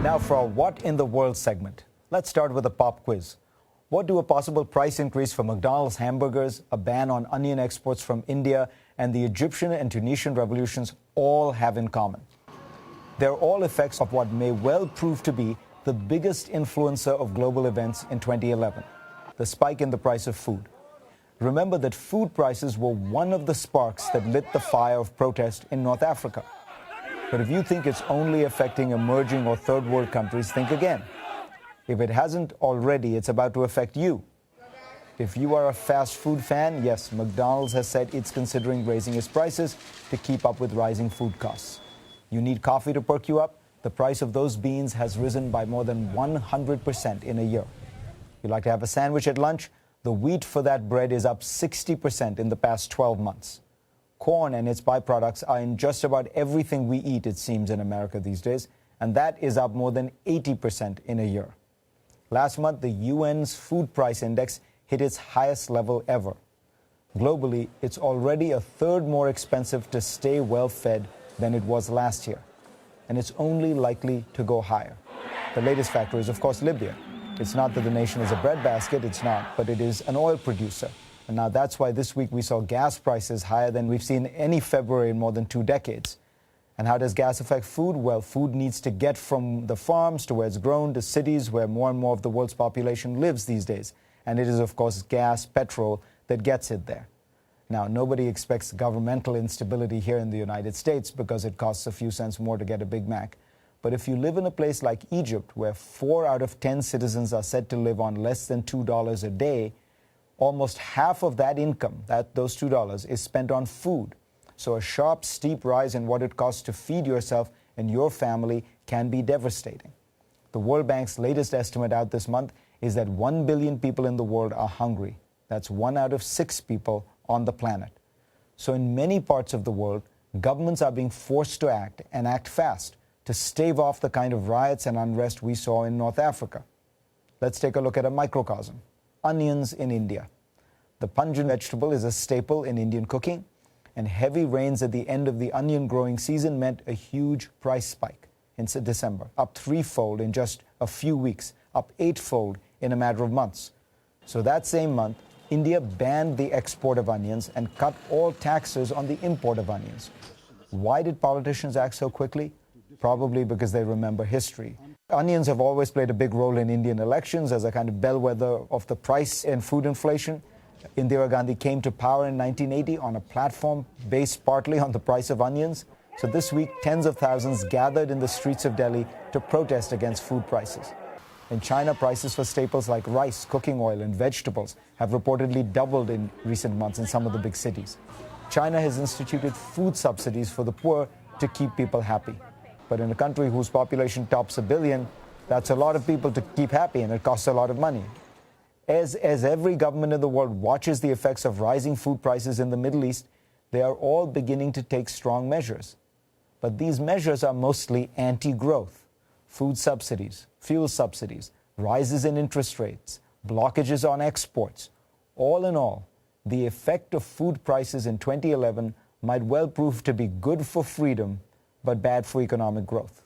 Now for our What in the World segment. Let's start with a pop quiz. What do a possible price increase for McDonald's hamburgers, a ban on onion exports from India, and the Egyptian and Tunisian revolutions all have in common? They're all effects of what may well prove to be the biggest influencer of global events in 2011, the spike in the price of food. Remember that food prices were one of the sparks that lit the fire of protest in North Africa. But if you think it's only affecting emerging or third world countries, think again. If it hasn't already, it's about to affect you. If you are a fast food fan, yes, McDonald's has said it's considering raising its prices to keep up with rising food costs. You need coffee to perk you up? The price of those beans has risen by more than 100% in a year. You like to have a sandwich at lunch? The wheat for that bread is up 60% in the past 12 months. Corn and its byproducts are in just about everything we eat, it seems, in America these days, and that is up more than 80% in a year. Last month, the UN's food price index hit its highest level ever. Globally, it's already a third more expensive to stay well-fed than it was last year, and it's only likely to go higher. The latest factor is, of course, Libya. It's not that the nation is a breadbasket, it's not, but it is an oil producer. And now that's why this week we saw gas prices higher than we've seen any February in more than 2 decades. And how does gas affect food? Well, food needs to get from the farms to where it's grown to cities where more and more of the world's population lives these days. And it is, of course, gas, petrol that gets it there. Now, nobody expects governmental instability here in the United States because it costs a few cents more to get a Big Mac. But if you live in a place like Egypt, where 4 out of 10 citizens are said to live on less than $2 a day, almost half of that income, those $2, is spent on food. So a sharp, steep rise in what it costs to feed yourself and your family can be devastating. The World Bank's latest estimate out this month is that 1 billion people in the world are hungry. That's 1 out of 6 people on the planet. So in many parts of the world, governments are being forced to act, and act fast, to stave off the kind of riots and unrest we saw in North Africa. Let's take a look at a microcosm. Onions in India. The pungent vegetable is a staple in Indian cooking, and heavy rains at the end of the onion growing season meant a huge price spike in December, up 3-fold in just a few weeks, up 8-fold in a matter of months. So that same month, India banned the export of onions and cut all taxes on the import of onions. Why did politicians act so quickly? Probably because they remember history. Onions have always played a big role in Indian elections as a kind of bellwether of the price and food inflation. Indira Gandhi came to power in 1980 on a platform based partly on the price of onions. So this week, tens of thousands gathered in the streets of Delhi to protest against food prices. In China, prices for staples like rice, cooking oil, and vegetables have reportedly doubled in recent months in some of the big cities. China has instituted food subsidies for the poor to keep people happy. But in a country whose population tops 1 billion, that's a lot of people to keep happy, and it costs a lot of money. As every government in the world watches the effects of rising food prices in the Middle East, they are all beginning to take strong measures. But these measures are mostly anti-growth. Food subsidies, fuel subsidies, rises in interest rates, blockages on exports. All in all, the effect of food prices in 2011 might well prove to be good for freedom, but bad for economic growth.